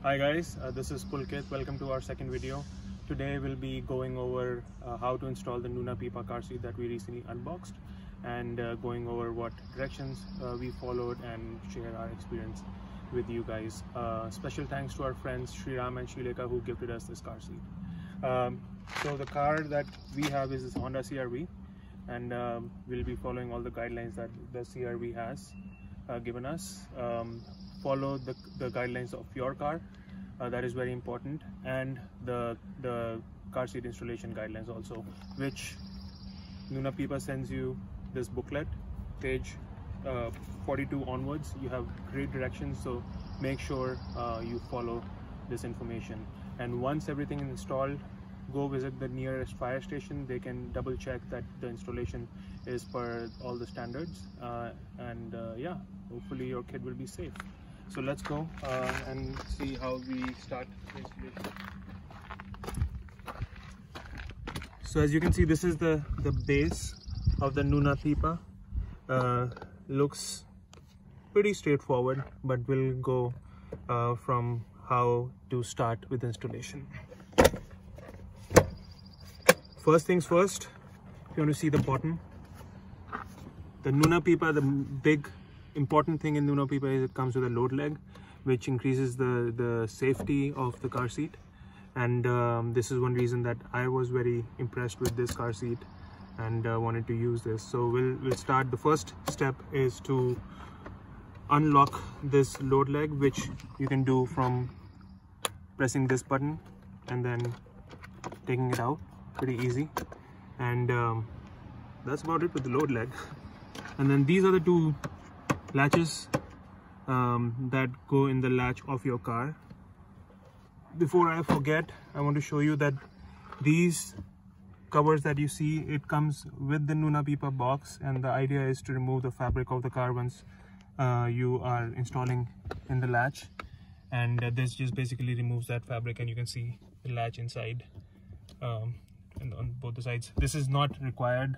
Hi guys, this is Pulkit. Welcome to our second video. Today we'll be going over how to install the Nuna Pipa car seat that we recently unboxed, and going over what directions we followed and share our experience with you guys. Special thanks to our friends Shriram and Shileka who gifted us this car seat. So the car that we have is this Honda CR-V, and we'll be following all the guidelines that the CR-V has given us. Follow the guidelines of your car, that is very important, and the car seat installation guidelines also, which Nuna Pipa sends you this booklet, page 42 onwards. You have great directions, so make sure you follow this information. And once everything is installed, go visit the nearest fire station. They can double check that the installation is per all the standards, and yeah, hopefully your kid will be safe. So let's go and see how we start the installation. So as you can see, this is the base of the Nuna Pipa. Looks pretty straightforward, but we'll go from how to start with installation. First things first, if you want to see the bottom, the Nuna Pipa, the big important thing in Nuna Pipa is it comes with a load leg, which increases the safety of the car seat. And this is one reason that I was very impressed with this car seat and wanted to use this. So we'll start. The first step is to unlock this load leg, which you can do from pressing this button and then taking it out. Pretty easy. And that's about it with the load leg. And then these are the two latches that go in the latch of your car. Before I forget, I want to show you that these covers that you see, it comes with the Nuna Pipa box, and the idea is to remove the fabric of the car once you are installing in the latch. And this just basically removes that fabric, and you can see the latch inside and on both the sides. This is not required.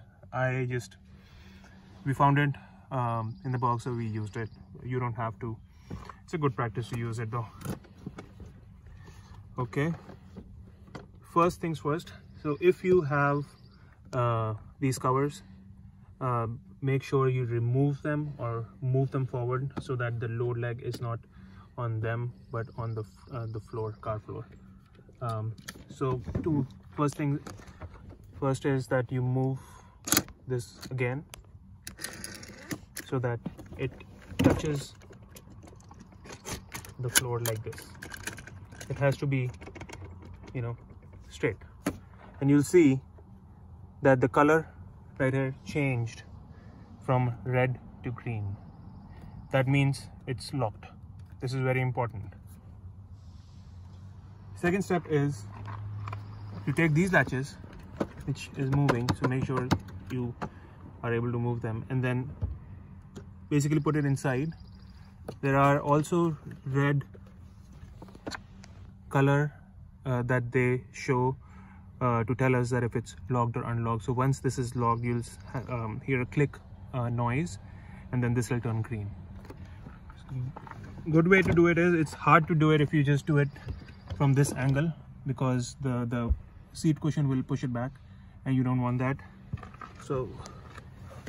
We found it in the box, so we used it. You don't have to. It's a good practice to use it though. Okay, first things first. So if you have these covers, make sure you remove them or move them forward so that the load leg is not on them but on the floor, car floor. So first is that you move this again so that it touches the floor like this. It has to be, straight. And you'll see that the color right here changed from red to green. That means it's locked. This is very important. Second step is to take these latches, which is moving, so make sure you are able to move them, and then basically put it inside. There are also red color that they show to tell us that if it's locked or unlocked. So once this is locked, you'll hear a click noise, and then this will turn green. Good way to do it is, it's hard to do it if you just do it from this angle, because the seat cushion will push it back, and you don't want that. So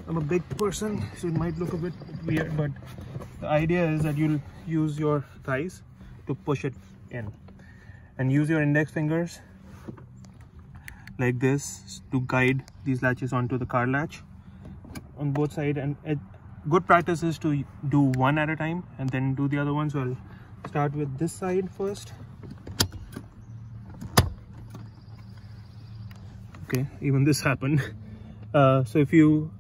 I'm a big person, so it might look a bit weird, but the idea is that you'll use your thighs to push it in, and use your index fingers like this to guide these latches onto the car latch on both sides. And good practice is to do one at a time and then do the other one. So I'll start with this side first. Okay, even this happened. So if you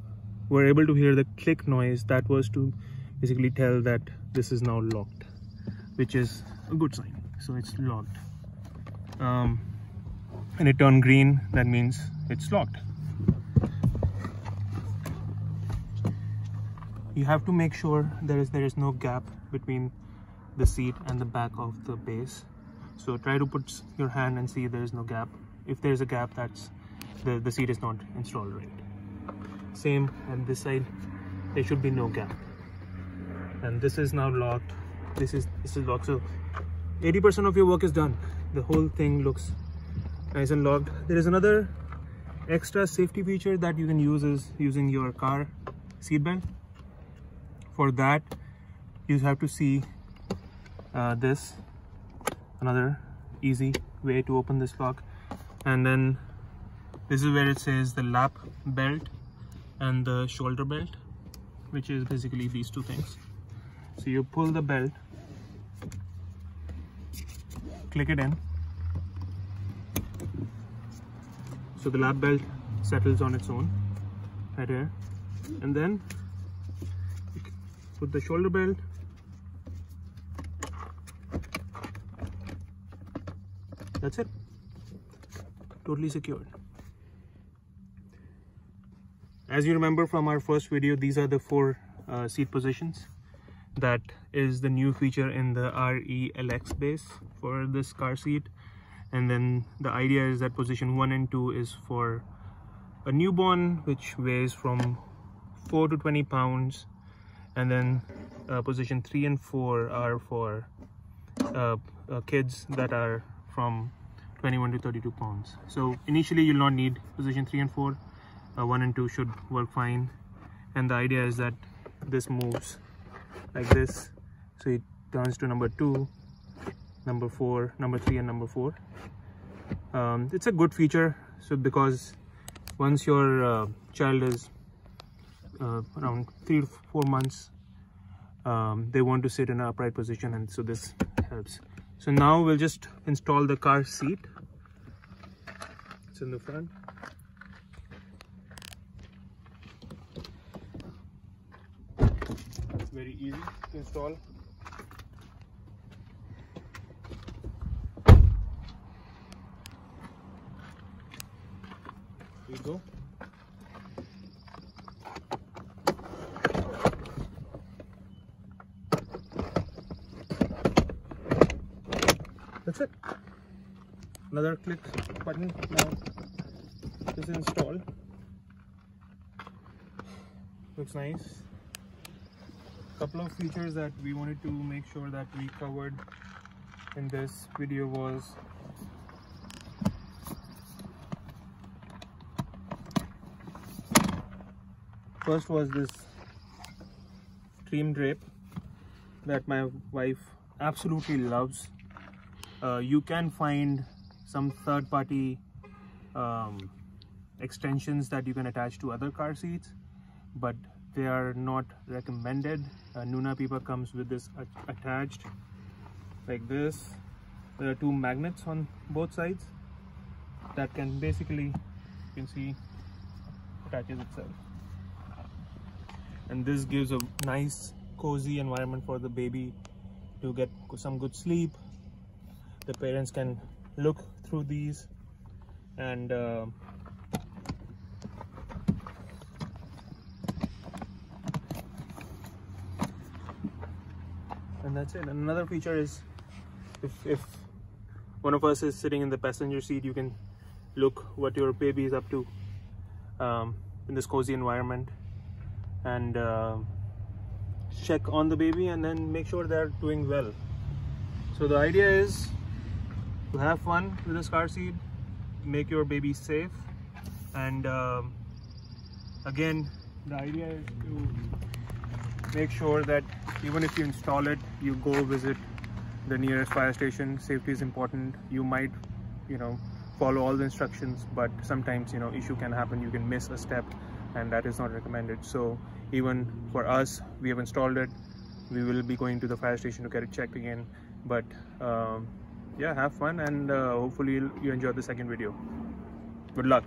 were able to hear the click noise, that was to basically tell that this is now locked, which is a good sign. So it's locked, and it turned green. That means it's locked. You have to make sure there is no gap between the seat and the back of the base. So try to put your hand and see there is no gap. If there is a gap, that's the seat is not installed right. Same on this side, there should be no gap. And this is now locked. This is locked. So 80% of your work is done. The whole thing looks nice and locked. There is another extra safety feature that you can use is using your car seat belt. For that, you have to see this, another easy way to open this lock, and then this is where it says the lap belt and the shoulder belt, which is basically these two things. So you pull the belt, click it in, so the lap belt settles on its own right here, and then put the shoulder belt, that's it, totally secured. As you remember from our first video, these are the 4 seat positions. That is the new feature in the RELX base for this car seat. And then the idea is that position 1 and 2 is for a newborn, which weighs from 4 to 20 pounds. And then position 3 and 4 are for kids that are from 21 to 32 pounds. So initially you'll not need position 3 and 4. 1 and 2 should work fine. And the idea is that this moves like this, so it turns to number 2, number 4, number 3 and number 4. It's a good feature, so because once your child is around 3 to 4 months, they want to sit in an upright position, and so this helps. So now we'll just install the car seat. It's in the front. It's very easy to install. Here you go. That's it. Another click button. Now this is installed. Looks nice. Couple of features that we wanted to make sure that we covered in this video was first was this stream drape that my wife absolutely loves. You can find some third-party extensions that you can attach to other car seats, but they are not recommended. Nuna Pipa comes with this attached like this. There are 2 magnets on both sides that can basically, you can see, attaches itself. And this gives a nice cozy environment for the baby to get some good sleep. The parents can look through these and that's it. And another feature is if one of us is sitting in the passenger seat, you can look what your baby is up to in this cozy environment, and check on the baby and then make sure they're doing well. So the idea is to have fun with this car seat, make your baby safe, and again the idea is to make sure that even if you install it, you go visit the nearest fire station. Safety is important. You might, follow all the instructions, but sometimes, issue can happen. You can miss a step, and that is not recommended. So even for us, we have installed it. We will be going to the fire station to get it checked again. But yeah, have fun, and hopefully you enjoyed the second video. Good luck.